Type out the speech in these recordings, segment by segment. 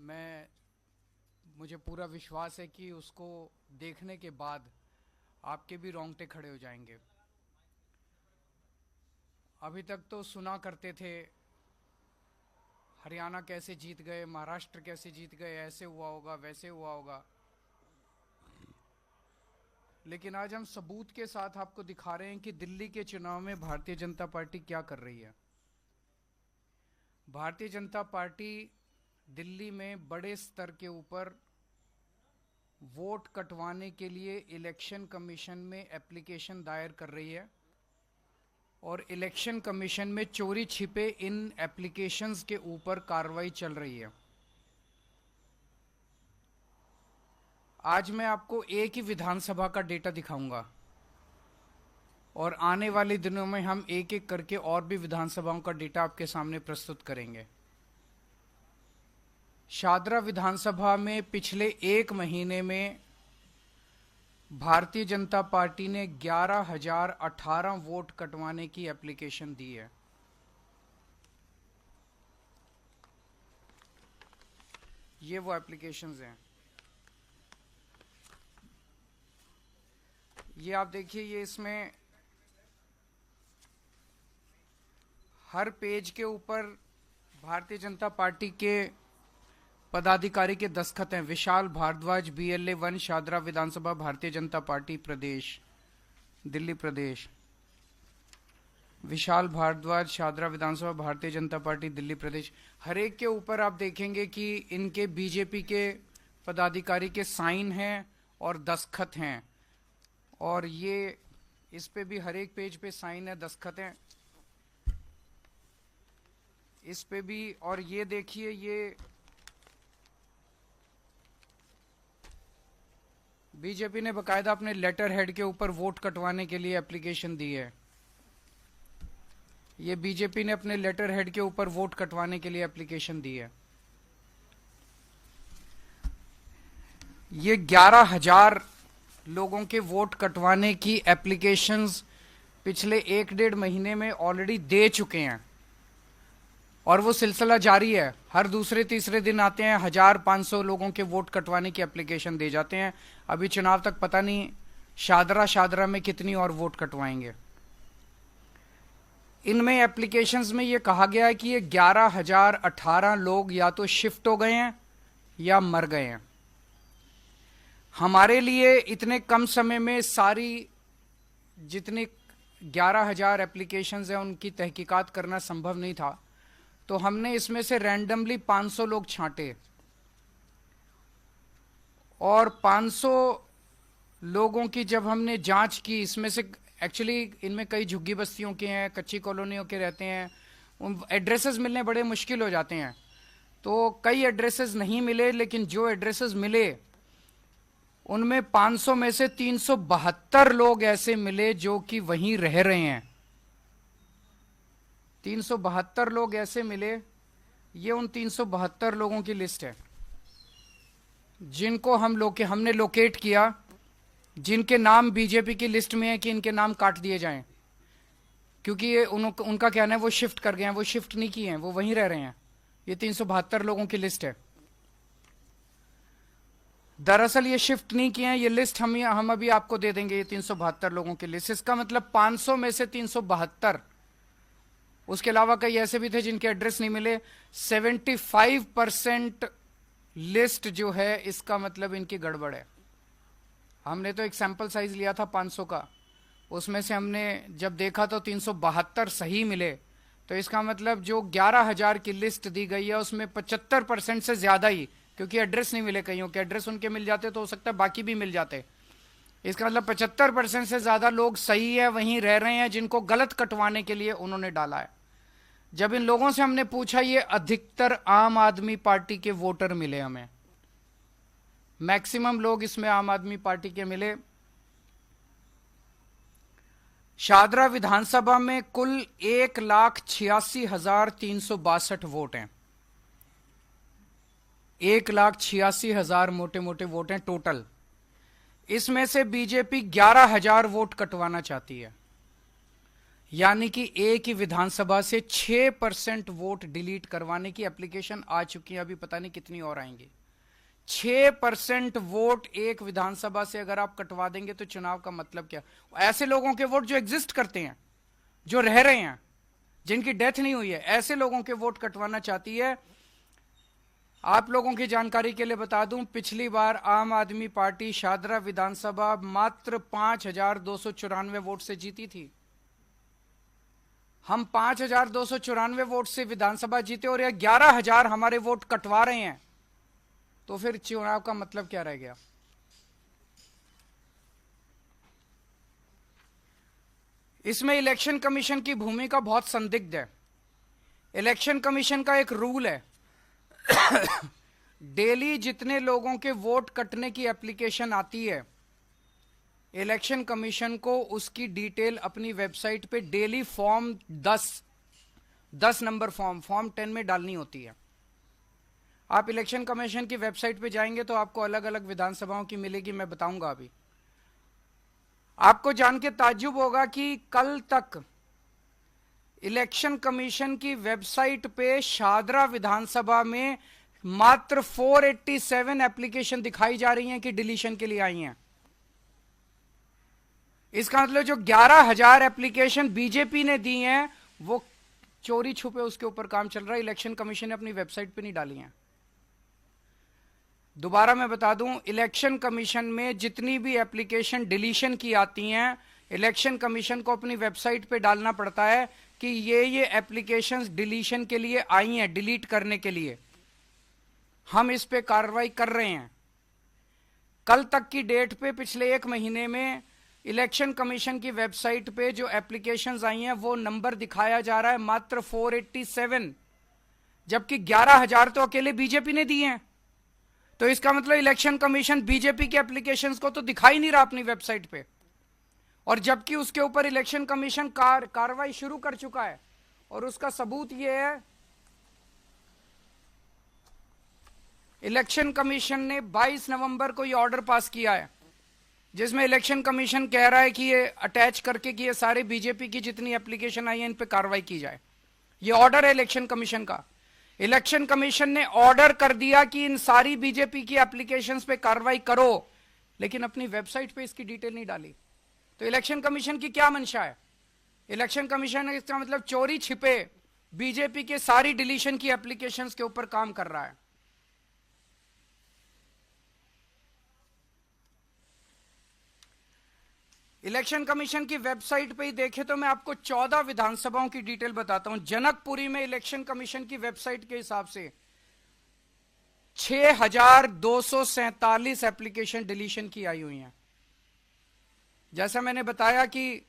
मैं मुझे पूरा विश्वास है कि उसको देखने के बाद आपके भी रोंगटे खड़े हो जाएंगे। अभी तक तो सुना करते थे हरियाणा कैसे जीत गए, महाराष्ट्र कैसे जीत गए, ऐसे हुआ होगा वैसे हुआ होगा, लेकिन आज हम सबूत के साथ आपको दिखा रहे हैं कि दिल्ली के चुनाव में भारतीय जनता पार्टी क्या कर रही है। भारतीय जनता पार्टी दिल्ली में बड़े स्तर के ऊपर वोट कटवाने के लिए इलेक्शन कमीशन में एप्लीकेशन दायर कर रही है और इलेक्शन कमीशन में चोरी छिपे इन एप्लीकेशंस के ऊपर कार्रवाई चल रही है। आज मैं आपको एक ही विधानसभा का डेटा दिखाऊंगा और आने वाले दिनों में हम एक एक करके और भी विधानसभाओं का डेटा आपके सामने प्रस्तुत करेंगे। शादरा विधानसभा में पिछले एक महीने में भारतीय जनता पार्टी ने 11,018 वोट कटवाने की एप्लीकेशन दी है। ये वो एप्लीकेशंस हैं। ये आप देखिए, ये इसमें हर पेज के ऊपर भारतीय जनता पार्टी के पदाधिकारी के दस्तखत हैं। विशाल भारद्वाज, BLA 1, शादरा विधानसभा, भारतीय जनता पार्टी प्रदेश, दिल्ली प्रदेश। विशाल भारद्वाज, शादरा विधानसभा, भारतीय जनता पार्टी, दिल्ली प्रदेश। हर एक के ऊपर आप देखेंगे कि इनके बीजेपी के पदाधिकारी के साइन हैं और दस्तखत हैं, और ये इस पे भी हर एक पेज पे साइन है, दस्तखत हैं इस पे भी। और ये देखिए, ये बीजेपी ने बकायदा अपने लेटर हेड के ऊपर वोट कटवाने के लिए एप्लीकेशन दी है। ये बीजेपी ने अपने लेटर हेड के ऊपर वोट कटवाने के लिए एप्लीकेशन दी है। ये 11,000 लोगों के वोट कटवाने की एप्लीकेशंस पिछले 1-1.5 महीने में ऑलरेडी दे चुके हैं और वो सिलसिला जारी है। हर दूसरे तीसरे दिन आते हैं, 1,500 लोगों के वोट कटवाने की एप्लीकेशन दे जाते हैं। अभी चुनाव तक पता नहीं शादरा में कितनी और वोट कटवाएंगे। इनमें एप्लीकेशंस में ये कहा गया है कि ये 11,018 लोग या तो शिफ्ट हो गए हैं या मर गए हैं। हमारे लिए इतने कम समय में सारी जितनी 11,000 एप्लीकेशंस हैं उनकी तहकीकात करना संभव नहीं था, तो हमने इसमें से रैंडमली 500 लोग छांटे और 500 लोगों की जब हमने जांच की, इसमें से एक्चुअली इनमें कई झुग्गी बस्तियों के हैं, कच्ची कॉलोनियों के रहते हैं, उन एड्रेसेस मिलने बड़े मुश्किल हो जाते हैं, तो कई एड्रेसेस नहीं मिले, लेकिन जो एड्रेसेस मिले उनमें 500 में से 372 लोग ऐसे मिले जो कि वहीं रह रहे हैं। 372 लोग ऐसे मिले। ये उन 372 लोगों की लिस्ट है जिनको हमने लोकेट किया, जिनके नाम बीजेपी की लिस्ट में है कि इनके नाम काट दिए जाएं, क्योंकि ये उनका कहना है वो शिफ्ट कर गए हैं। वो शिफ्ट नहीं किए हैं, वो वहीं रह रहे हैं। ये 372 लोगों की लिस्ट है। दरअसल ये शिफ्ट नहीं किए हैं। ये लिस्ट हम अभी आपको दे देंगे, ये 372 लोगों की लिस्ट। इसका मतलब 500 में से 372, उसके अलावा कई ऐसे भी थे जिनके एड्रेस नहीं मिले। 75% लिस्ट जो है, इसका मतलब इनकी गड़बड़ है। हमने तो एक सैंपल साइज लिया था 500 का, उसमें से हमने जब देखा तो 372 सही मिले, तो इसका मतलब जो 11,000 की लिस्ट दी गई है उसमें 75% से ज्यादा ही, क्योंकि एड्रेस नहीं मिले, कईयों के एड्रेस उनके मिल जाते तो हो सकता है बाकी भी मिल जाते। इसका मतलब 75% से ज्यादा लोग सही है, वहीं रह रहे हैं, जिनको गलत कटवाने के लिए उन्होंने डाला है। जब इन लोगों से हमने पूछा, ये अधिकतर आम आदमी पार्टी के वोटर मिले हमें, मैक्सिमम लोग इसमें आम आदमी पार्टी के मिले। शादरा विधानसभा में कुल 1,86,362 वोट हैं। 1,86,000 मोटे मोटे वोट हैं टोटल। इसमें से बीजेपी 11,000 वोट कटवाना चाहती है। यानी कि एक ही विधानसभा से 6% वोट डिलीट करवाने की एप्लीकेशन आ चुकी है, अभी पता नहीं कितनी और आएंगी। 6% वोट एक विधानसभा से अगर आप कटवा देंगे तो चुनाव का मतलब क्या? ऐसे लोगों के वोट जो एग्जिस्ट करते हैं, जो रह रहे हैं, जिनकी डेथ नहीं हुई है, ऐसे लोगों के वोट कटवाना चाहती है। आप लोगों की जानकारी के लिए बता दूं, पिछली बार आम आदमी पार्टी शादरा विधानसभा मात्र 5,294 वोट से जीती थी। हम 5,294 वोट से विधानसभा जीते और यह 11,000 हमारे वोट कटवा रहे हैं, तो फिर चुनाव का मतलब क्या रह गया? इसमें इलेक्शन कमीशन की भूमिका बहुत संदिग्ध है। इलेक्शन कमीशन का एक रूल है, डेली जितने लोगों के वोट कटने की एप्लीकेशन आती है, इलेक्शन कमीशन को उसकी डिटेल अपनी वेबसाइट पे डेली फॉर्म 10 नंबर फॉर्म 10 में डालनी होती है। आप इलेक्शन कमीशन की वेबसाइट पे जाएंगे तो आपको अलग अलग विधानसभाओं की मिलेगी, मैं बताऊंगा अभी। आपको जान के ताज्जुब होगा कि कल तक इलेक्शन कमीशन की वेबसाइट पे शादरा विधानसभा में मात्र 487 एप्लीकेशन दिखाई जा रही हैं कि डिलीशन के लिए आई हैं। इसका मतलब जो 11,000 एप्लीकेशन बीजेपी ने दी हैं वो चोरी छुपे उसके ऊपर काम चल रहा है, इलेक्शन कमीशन ने अपनी वेबसाइट पे नहीं डाली हैं। दोबारा मैं बता दूं, इलेक्शन कमीशन में जितनी भी एप्लीकेशन डिलीशन की आती हैं, इलेक्शन कमीशन को अपनी वेबसाइट पे डालना पड़ता है कि ये एप्लीकेशंस डिलीशन के लिए आई हैं, डिलीट करने के लिए। हम इस पे कार्रवाई कर रहे हैं। कल तक की डेट पे पिछले 1 महीने में इलेक्शन कमीशन की वेबसाइट पे जो एप्लीकेशंस आई हैं वो नंबर दिखाया जा रहा है मात्र 487, जबकि 11,000 तो अकेले बीजेपी ने दिए हैं। तो इसका मतलब इलेक्शन कमीशन बीजेपी के एप्लीकेशंस को तो दिखाई नहीं रहा अपनी वेबसाइट पे, और जबकि उसके ऊपर इलेक्शन कमीशन कार्रवाई शुरू कर चुका है। और उसका सबूत यह है, इलेक्शन कमीशन ने 22 नवंबर को यह ऑर्डर पास किया है जिसमें इलेक्शन कमीशन कह रहा है कि ये अटैच करके कि ये सारे बीजेपी की जितनी एप्लीकेशन आई है इन पे कार्रवाई की जाए। ये ऑर्डर है इलेक्शन कमीशन का। इलेक्शन कमीशन ने ऑर्डर कर दिया कि इन सारी बीजेपी की एप्लीकेशंस पे कार्रवाई करो, लेकिन अपनी वेबसाइट पे इसकी डिटेल नहीं डाली। तो इलेक्शन कमीशन की क्या मंशा है? इलेक्शन कमीशन इसका मतलब चोरी छिपे बीजेपी के सारी डिलीशन की एप्लीकेशंस के ऊपर काम कर रहा है। इलेक्शन कमीशन की वेबसाइट पे ही देखे तो मैं आपको 14 विधानसभाओं की डिटेल बताता हूं। जनकपुरी में इलेक्शन कमीशन की वेबसाइट के हिसाब से 6,247 एप्लीकेशन डिलीशन की आई हुई हैं। जैसा मैंने बताया कि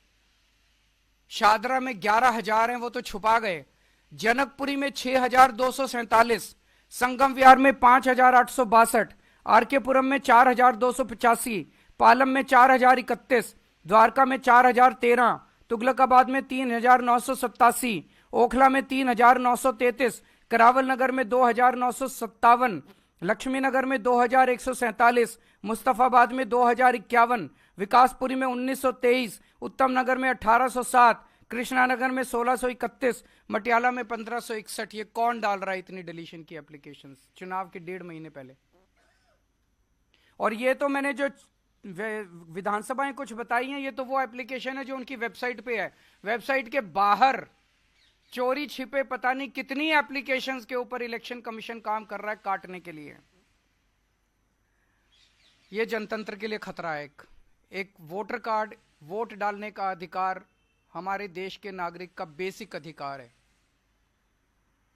शादरा में 11,000 हैं, वो तो छुपा गए। जनकपुरी में 6,247, संगम विहार में 5,862, आरकेपुरम में 4,285, पालम में 4,031, द्वारका में 4,013, तुगलकाबाद में 3,987, ओखला में 3,933, करावल नगर में 2,957, लक्ष्मी नगर में 2,147, मुस्तफाबाद में 2,051, विकासपुरी में 1,923, उत्तम नगर में 1,807, कृष्णा नगर में 1,631, मटियाला में 1,561। ये कौन डाल रहा है इतनी डिलीशन की एप्लीकेशंस चुनाव के 1.5 महीने पहले? और ये तो मैंने जो विधानसभाएं कुछ बताई हैं, ये तो वो एप्लीकेशन है जो उनकी वेबसाइट पे है। वेबसाइट के बाहर चोरी छिपे पता नहीं कितनी एप्लीकेशंस के ऊपर इलेक्शन कमीशन काम कर रहा है काटने के लिए। ये जनतंत्र के लिए खतरा है। एक वोटर कार्ड, वोट डालने का अधिकार हमारे देश के नागरिक का बेसिक अधिकार है।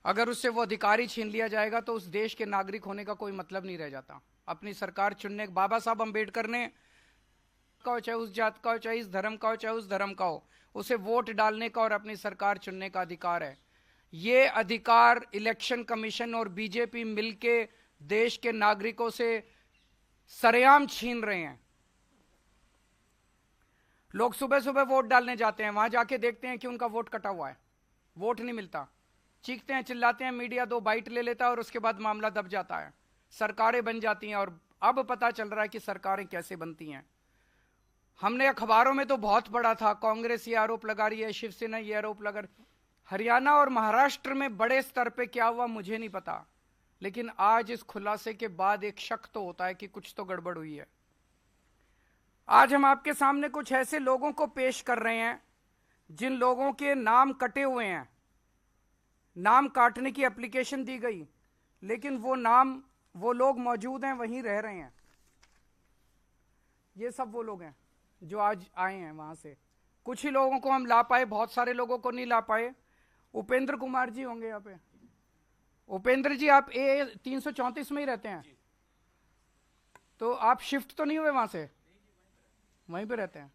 अगर उससे वो अधिकार ही छीन लिया जाएगा तो उस देश के नागरिक होने का कोई मतलब नहीं रह जाता। अपनी सरकार चुनने, बाबा साहब अंबेडकर ने का, चाहे उस जात का हो, चाहे इस धर्म का हो, चाहे उस धर्म का हो, उसे वोट डालने का और अपनी सरकार चुनने का अधिकार है। ये अधिकार इलेक्शन कमीशन और बीजेपी मिलके देश के नागरिकों से सरेआम छीन रहे हैं। लोग सुबह सुबह वोट डालने जाते हैं, वहां जाके देखते हैं कि उनका वोट कटा हुआ है, वोट नहीं मिलता, चीखते हैं, चिल्लाते हैं, मीडिया 2 बाइट ले लेता है और उसके बाद मामला दब जाता है, सरकारें बन जाती हैं। और अब पता चल रहा है कि सरकारें कैसे बनती हैं। हमने अखबारों में तो बहुत पढ़ा था, कांग्रेस ये आरोप लगा रही है, शिवसेना ये आरोप लगा रही। हरियाणा और महाराष्ट्र में बड़े स्तर पे क्या हुआ मुझे नहीं पता, लेकिन आज इस खुलासे के बाद एक शक तो होता है कि कुछ तो गड़बड़ हुई है। आज हम आपके सामने कुछ ऐसे लोगों को पेश कर रहे हैं जिन लोगों के नाम कटे हुए हैं, नाम काटने की एप्लीकेशन दी गई, लेकिन वो लोग मौजूद हैं, वहीं रह रहे हैं। ये सब वो लोग हैं जो आज आए हैं वहां से। कुछ ही लोगों को हम ला पाए, बहुत सारे लोगों को नहीं ला पाए। उपेंद्र कुमार जी होंगे यहाँ पे। उपेंद्र जी, आप ए 334 में ही रहते हैं, तो आप शिफ्ट तो नहीं हुए वहां से? वहीं पे रहते हैं।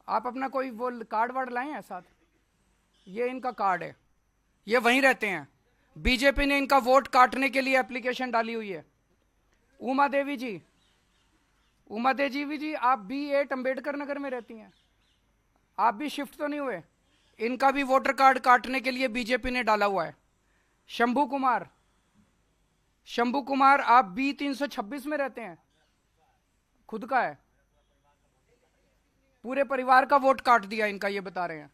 आप अपना कोई वो कार्ड वार्ड लाए हैं साथ? ये इनका कार्ड है, ये वहीं रहते हैं। बीजेपी ने इनका वोट काटने के लिए एप्लीकेशन डाली हुई है। उमा देवी जी, आप भी 8 अंबेडकर नगर में रहती हैं, आप भी शिफ्ट तो नहीं हुए? इनका भी वोटर कार्ड काटने के लिए बीजेपी ने डाला हुआ है। शंभू कुमार, आप बी 326 में रहते हैं, खुद का है, पूरे परिवार का वोट काट दिया इनका, ये बता रहे हैं।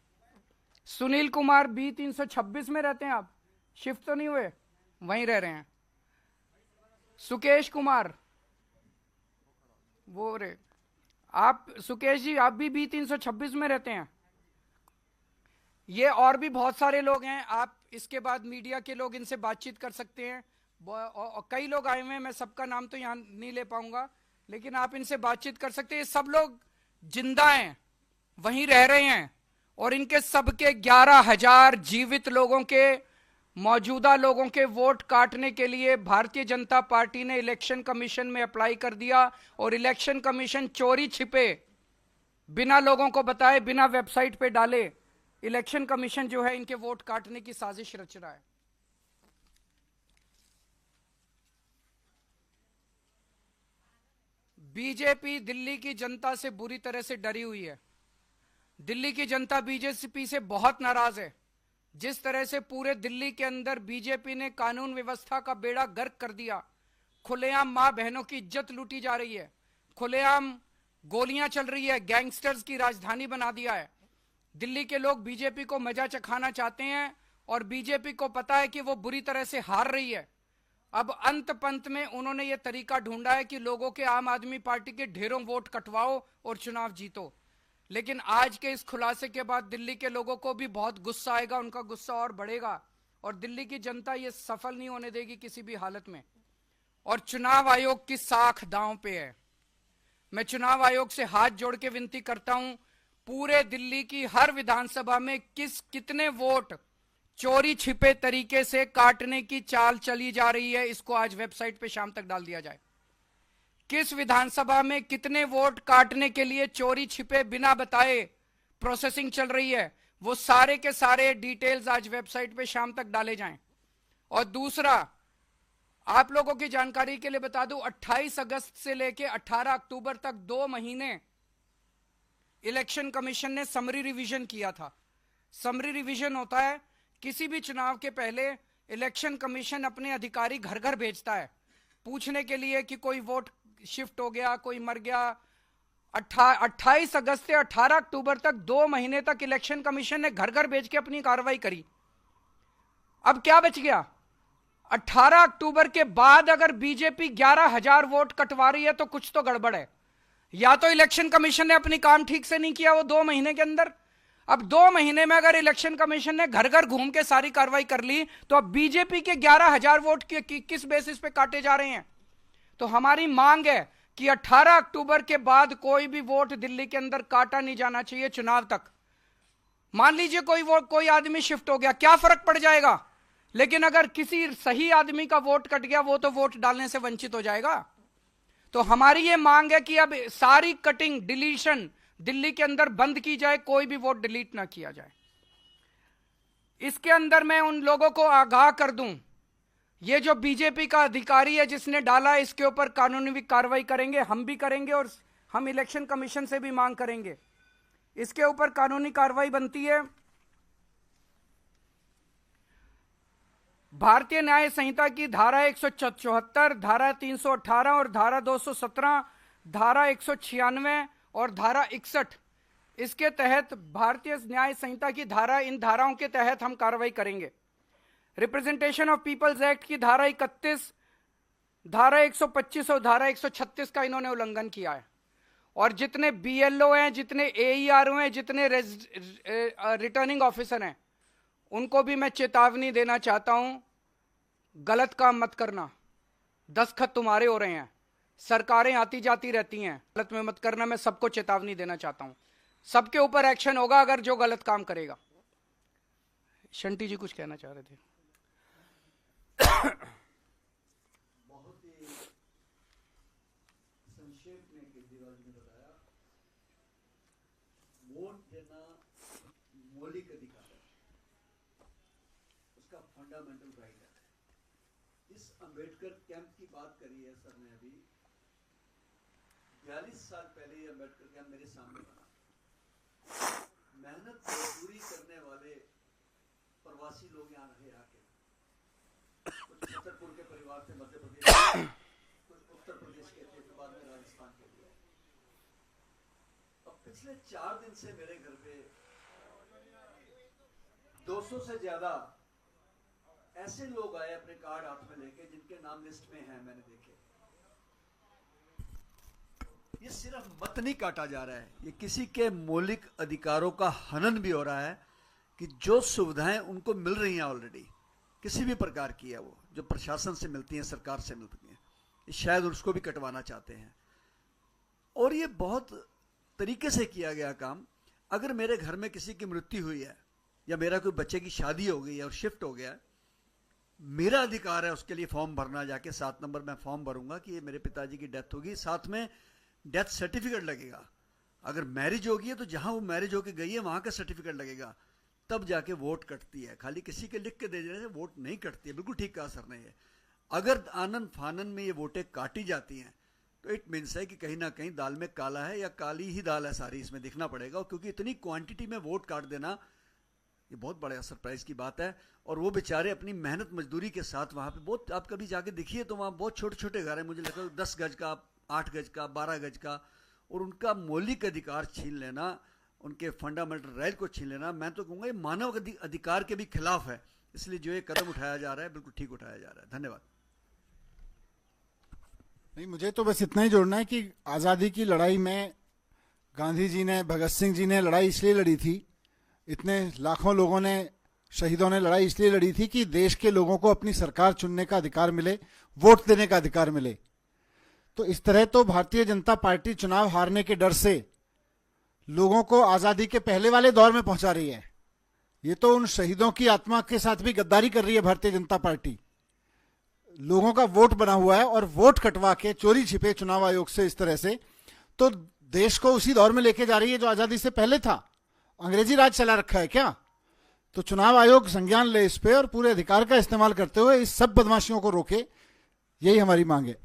सुनील कुमार, बी 326 में रहते हैं, आप शिफ्ट तो नहीं हुए, वहीं रह रहे हैं। सुकेश कुमार, सुकेश जी, आप भी बी 326 में रहते हैं। ये और भी बहुत सारे लोग हैं, आप इसके बाद मीडिया के लोग इनसे बातचीत कर सकते हैं। कई लोग आए हुए हैं, मैं सबका नाम तो यहां नहीं ले पाऊंगा, लेकिन आप इनसे बातचीत कर सकते हैं। सब लोग जिंदा हैं, वहीं रह रहे हैं, और इनके सबके 11,000 जीवित लोगों के, मौजूदा लोगों के वोट काटने के लिए भारतीय जनता पार्टी ने इलेक्शन कमीशन में अप्लाई कर दिया, और इलेक्शन कमीशन चोरी छिपे, बिना लोगों को बताए, बिना वेबसाइट पे डाले, इलेक्शन कमीशन जो है इनके वोट काटने की साजिश रच रहा है। बीजेपी दिल्ली की जनता से बुरी तरह से डरी हुई है। दिल्ली की जनता बीजेपी से बहुत नाराज है। जिस तरह से पूरे दिल्ली के अंदर बीजेपी ने कानून व्यवस्था का बेड़ा गर्क कर दिया, खुलेआम मां बहनों की इज्जत लूटी जा रही है, खुलेआम गोलियां चल रही है, गैंगस्टर्स की राजधानी बना दिया है। दिल्ली के लोग बीजेपी को मजा चखाना चाहते हैं, और बीजेपी को पता है कि वो बुरी तरह से हार रही है। अब अंत पंत में उन्होंने ये तरीका ढूंढा है कि लोगों के, आम आदमी पार्टी के ढेरों वोट कटवाओ और चुनाव जीतो। लेकिन आज के इस खुलासे के बाद दिल्ली के लोगों को भी बहुत गुस्सा आएगा, उनका गुस्सा और बढ़ेगा, और दिल्ली की जनता ये सफल नहीं होने देगी किसी भी हालत में। और चुनाव आयोग की साख दांव पे है। मैं चुनाव आयोग से हाथ जोड़ के विनती करता हूं, पूरे दिल्ली की हर विधानसभा में कितने वोट चोरी छिपे तरीके से काटने की चाल चली जा रही है, इसको आज वेबसाइट पे शाम तक डाल दिया जाए। किस विधानसभा में कितने वोट काटने के लिए चोरी छिपे बिना बताए प्रोसेसिंग चल रही है, वो सारे के सारे डिटेल्स आज वेबसाइट पे शाम तक डाले जाएं। और दूसरा, आप लोगों की जानकारी के लिए बता दूं, 28 अगस्त से लेकर 18 अक्टूबर तक 2 महीने इलेक्शन कमीशन ने समरी रिवीजन किया था। समरी रिवीजन होता है, किसी भी चुनाव के पहले इलेक्शन कमीशन अपने अधिकारी घर घर भेजता है पूछने के लिए कि कोई वोट शिफ्ट हो गया, कोई मर गया। 28 अगस्त से 18 अक्टूबर तक 2 महीने तक इलेक्शन कमीशन ने घर घर भेज के अपनी कार्रवाई करी। अब क्या बच गया? 18 अक्टूबर के बाद अगर बीजेपी 11,000 वोट कटवा रही है तो कुछ तो गड़बड़ है। या तो इलेक्शन कमीशन ने अपनी काम ठीक से नहीं किया वो 2 महीने के अंदर। अब 2 महीने में अगर इलेक्शन कमीशन ने घर घर घूम के सारी कार्रवाई कर ली, तो अब बीजेपी के 11,000 वोट किस बेसिस पे काटे जा रहे हैं? तो हमारी मांग है कि 18 अक्टूबर के बाद कोई भी वोट दिल्ली के अंदर काटा नहीं जाना चाहिए चुनाव तक। मान लीजिए कोई आदमी शिफ्ट हो गया, क्या फर्क पड़ जाएगा? लेकिन अगर किसी सही आदमी का वोट कट गया, वो तो वोट डालने से वंचित हो जाएगा। तो हमारी ये मांग है कि अब सारी कटिंग, डिलीशन दिल्ली के अंदर बंद की जाए, कोई भी वोट डिलीट ना किया जाए। इसके अंदर मैं उन लोगों को आगाह कर दूं, ये जो बीजेपी का अधिकारी है जिसने डाला, इसके ऊपर कानूनी कार्रवाई करेंगे, हम भी करेंगे, और हम इलेक्शन कमीशन से भी मांग करेंगे। इसके ऊपर कानूनी कार्रवाई बनती है। भारतीय न्याय संहिता की धारा 174, धारा 318 और धारा 217, धारा 196 और धारा 61 इसके तहत भारतीय न्याय संहिता की धारा, इन धाराओं के तहत हम कार्रवाई करेंगे। रिप्रेजेंटेशन ऑफ पीपल्स एक्ट की धारा 31, धारा 125 और धारा 136 का इन्होंने उल्लंघन किया है। और जितने बीएलओ हैं, जितने एईआरओ हैं, जितने रिटर्निंग ऑफिसर हैं, उनको भी मैं चेतावनी देना चाहता हूं, गलत काम मत करना। दस्तखत तुम्हारे हो रहे हैं, सरकारें आती जाती रहती हैं, गलत में मत करना। मैं सबको चेतावनी देना चाहता हूं, सबके ऊपर एक्शन होगा अगर जो गलत काम करेगा। शंटी जी कुछ कहना चाह रहे थे। बहुत ही संक्षेप में केजरीवाल जी ने बताया, वोट देना मौलिक अधिकार है, उसका फंडामेंटल राइट है। इस अंबेडकर कैंप की बात करी है सर ने अभी, 42 साल पहले ये अंबेडकर कैंप मेरे सामने बना। मेहनत मजदूरी करने वाले प्रवासी लोग यहाँ रहे आके, कुछ छतरपुर के परिवार थे, मध्य प्रदेश, कुछ उत्तर प्रदेश के थे, तो बाद में राजस्थान के लिए। अब पिछले 4 दिन से मेरे घर पे 200 से ज्यादा ऐसे लोग आए अपने कार्ड हाथ में लेके जिनके नाम लिस्ट में हैं, मैंने देखे। ये सिर्फ मत नहीं काटा जा रहा है, ये किसी के मौलिक अधिकारों का हनन भी हो रहा है कि जो सुविधाएं उनको मिल रही हैं ऑलरेडी, किसी भी प्रकार की है, वो जो प्रशासन से मिलती हैं, सरकार से मिलती हैं, शायद उसको भी कटवाना चाहते हैं। और ये बहुत तरीके से किया गया काम। अगर मेरे घर में किसी की मृत्यु हुई है या मेरा कोई बच्चे की शादी हो गई है और शिफ्ट हो गया, मेरा अधिकार है उसके लिए फॉर्म भरना, जाके 7 नंबर में फॉर्म भरूंगा कि ये मेरे पिताजी की डेथ होगी, साथ में डेथ सर्टिफिकेट लगेगा। अगर मैरिज होगी है तो जहां वो मैरिज होके गई है वहां का सर्टिफिकेट लगेगा, तब जाके वोट कटती है। खाली किसी के लिख के दे देने से वोट नहीं कटती है। बिल्कुल ठीक कहा सर ने ये। अगर आनन फानन में ये वोटें काटी जाती हैं तो इट मीन्स है कि कहीं ना कहीं दाल में काला है या काली ही दाल है सारी, इसमें दिखना पड़ेगा। क्योंकि इतनी क्वांटिटी में वोट काट देना ये बहुत बड़ा सरप्राइज की बात है। और वो बेचारे अपनी मेहनत मजदूरी के साथ वहाँ पे बहुत, आप कभी जाके देखिए तो वहाँ बहुत छोटे छोटे घर हैं, मुझे लगता है 10 गज का, 8 गज का, 12 गज का, और उनका मौलिक अधिकार छीन लेना, उनके फंडामेंटल राइट को छीन लेना, मैं तो कहूँगा ये मानव अधिकार के भी खिलाफ है। इसलिए जो ये कदम उठाया जा रहा है बिल्कुल ठीक उठाया जा रहा है। धन्यवाद। नहीं, मुझे तो बस इतना ही जोड़ना है कि आज़ादी की लड़ाई में गांधी जी ने, भगत सिंह जी ने लड़ाई इसलिए लड़ी थी, इतने लाखों लोगों ने, शहीदों ने लड़ाई इसलिए लड़ी थी कि देश के लोगों को अपनी सरकार चुनने का अधिकार मिले, वोट देने का अधिकार मिले। तो इस तरह तो भारतीय जनता पार्टी चुनाव हारने के डर से लोगों को आज़ादी के पहले वाले दौर में पहुंचा रही है। ये तो उन शहीदों की आत्मा के साथ भी गद्दारी कर रही है भारतीय जनता पार्टी। लोगों का वोट बना हुआ है और वोट कटवा के चोरी छिपे चुनाव आयोग से इस तरह से तो देश को उसी दौर में लेके जा रही है जो आज़ादी से पहले था। अंग्रेजी राज चला रखा है क्या? तो चुनाव आयोग संज्ञान ले इस पे और पूरे अधिकार का इस्तेमाल करते हुए इस सब बदमाशियों को रोके, यही हमारी मांग है।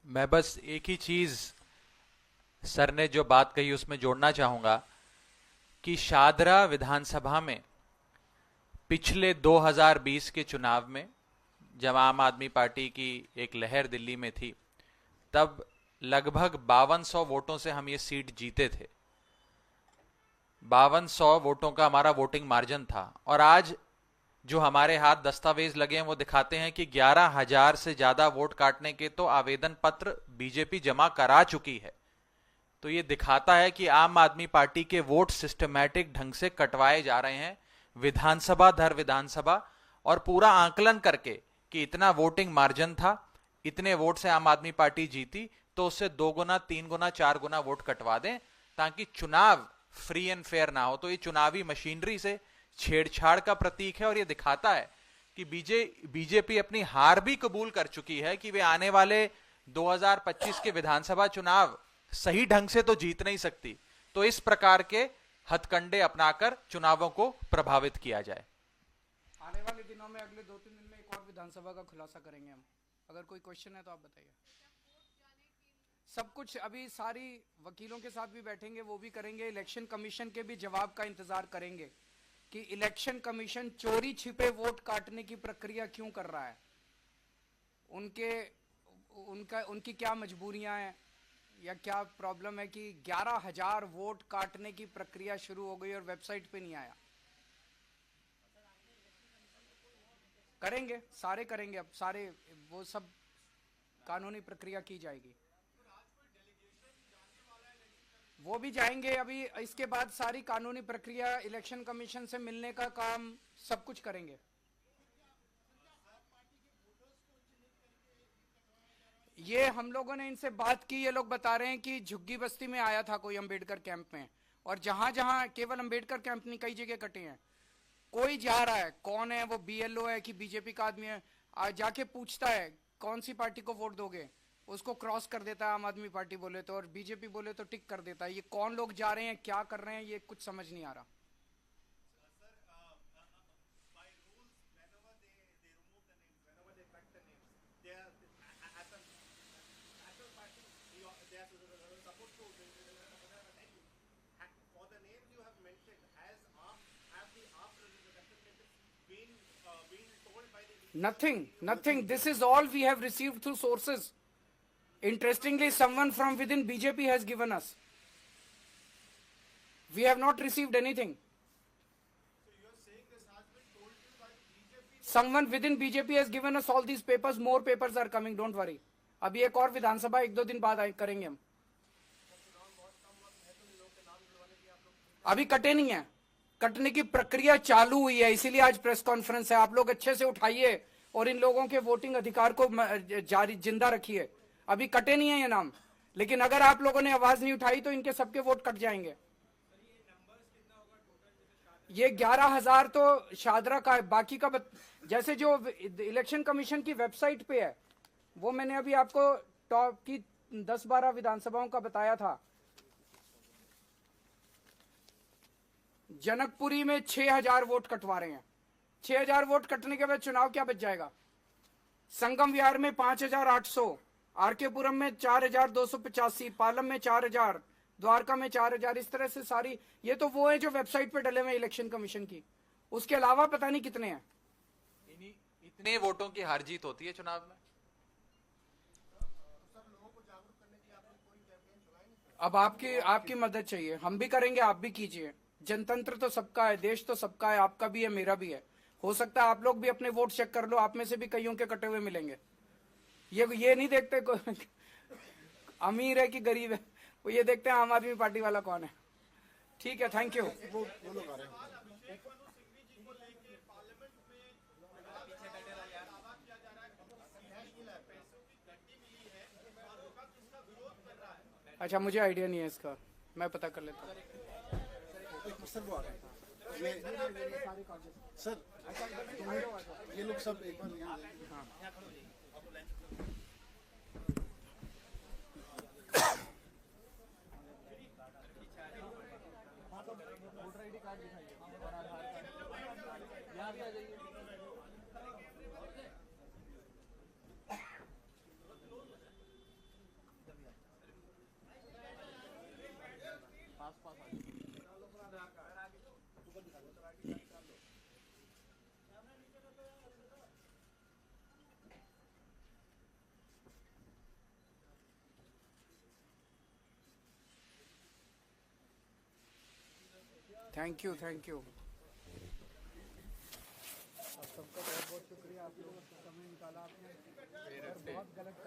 मैं बस एक ही चीज सर ने जो बात कही उसमें जोड़ना चाहूंगा कि शादरा विधानसभा में पिछले 2020 के चुनाव में जब आम आदमी पार्टी की एक लहर दिल्ली में थी, तब लगभग 5200 वोटों से हम ये सीट जीते थे। 5200 वोटों का हमारा वोटिंग मार्जिन था। और आज जो हमारे हाथ दस्तावेज लगे हैं वो दिखाते हैं कि 11,000 से ज्यादा वोट काटने के तो आवेदन पत्र बीजेपी जमा करा चुकी है। तो ये दिखाता है कि आम आदमी पार्टी के वोट सिस्टमैटिक ढंग से कटवाए जा रहे हैं विधानसभा दर विधानसभा, और पूरा आंकलन करके कि इतना वोटिंग मार्जिन था, इतने वोट से आम आदमी पार्टी जीती, तो उससे 2 गुना 3 गुना 4 गुना वोट कटवा दें ताकि चुनाव फ्री एंड फेयर ना हो। तो ये चुनावी मशीनरी से छेड़छाड़ का प्रतीक है और ये दिखाता है कि बीजेपी अपनी हार भी कबूल कर चुकी है कि वे आने वाले 2025 के विधानसभा चुनाव सही ढंग से तो जीत नहीं सकती। तो इस प्रकार के हथकंडे अपनाकर चुनावों को प्रभावित किया जाए। आने वाले दिनों में अगले 2-3 दिन में एक और विधानसभा का खुलासा करेंगे हम। अगर कोई क्वेश्चन है तो आप बताइए। सब कुछ अभी सारी वकीलों के साथ भी बैठेंगे, वो भी करेंगे। इलेक्शन कमीशन के भी जवाब का इंतजार करेंगे कि इलेक्शन कमीशन चोरी छिपे वोट काटने की प्रक्रिया क्यों कर रहा है, उनकी क्या मजबूरियां हैं, या क्या प्रॉब्लम है कि 11,000 वोट काटने की प्रक्रिया शुरू हो गई और वेबसाइट पे नहीं आया? करेंगे, सारे करेंगे, अब सारे वो सब कानूनी प्रक्रिया की जाएगी। वो भी जाएंगे अभी, इसके बाद सारी कानूनी प्रक्रिया, इलेक्शन कमीशन से मिलने का काम, सब कुछ करेंगे। ये हम लोगों ने इनसे बात की, ये लोग बता रहे हैं कि झुग्गी बस्ती में आया था कोई अंबेडकर कैंप में, और जहां जहां, केवल अंबेडकर कैंप नहीं, कई जगह कटे हैं। कोई जा रहा है, कौन है वो, बीएलओ है कि बीजेपी का आदमी है, जाके पूछता है कौन सी पार्टी को वोट दोगे, उसको क्रॉस कर देता है, आम आदमी पार्टी बोले तो, और बीजेपी बोले तो टिक कर देता है। ये कौन लोग जा रहे हैं, क्या कर रहे हैं, ये कुछ समझ नहीं आ रहा। Nothing. This is all we have received through sources. Interestingly, someone from within BJP has given us. We have not received anything. Someone within BJP has given us all these papers. More papers are coming. Don't worry. अभी एक और विधानसभा 1-2 दिन बाद करेंगे हम। अभी कटे नहीं है, कटने की प्रक्रिया चालू हुई है, इसीलिए आज प्रेस कॉन्फ्रेंस है। आप लोग अच्छे से उठाइए और इन लोगों के वोटिंग अधिकार को जारी जिंदा रखिए। अभी कटे नहीं है ये नाम, लेकिन अगर आप लोगों ने आवाज नहीं उठाई तो इनके सबके वोट कट जाएंगे। ये 11,000 तो शादरा का है, बाकी का जैसे जो इलेक्शन कमीशन की वेबसाइट पे है, वो मैंने अभी आपको टॉप की 10-12 विधानसभाओं का बताया था। जनकपुरी में 6,000 वोट कटवा रहे हैं। 6,000 वोट कटने के बाद चुनाव क्या बच जाएगा? संगम विहार में 5,800, आरकेपुरम में 4,285, पालम में 4,000, द्वारका में 4,000, इस तरह से सारी। ये तो वो है जो वेबसाइट पे डले हुए इलेक्शन कमीशन की, उसके अलावा पता नहीं कितने हैं। इतने वोटों की हार जीत होती है चुनाव में। अब आपकी मदद चाहिए, हम भी करेंगे, आप भी कीजिए। जनतंत्र तो सबका है, देश तो सबका है, आपका भी है, मेरा भी है। हो सकता है आप लोग भी अपने वोट चेक कर लो, आप में से भी कईयों के कटे हुए मिलेंगे। ये नहीं देखते अमीर है कि गरीब है, वो ये देखते हैं आम आदमी पार्टी वाला कौन है। ठीक है, थैंक यू। अच्छा, मुझे आइडिया नहीं है इसका, मैं पता कर लेता हूँ। सर वो आ रहे हैं सर, ये लोग सब एक बार यहाँ थैंक यू। आप सबका बहुत बहुत शुक्रिया, आप लोगों ने समय निकाला आपने, बहुत गलत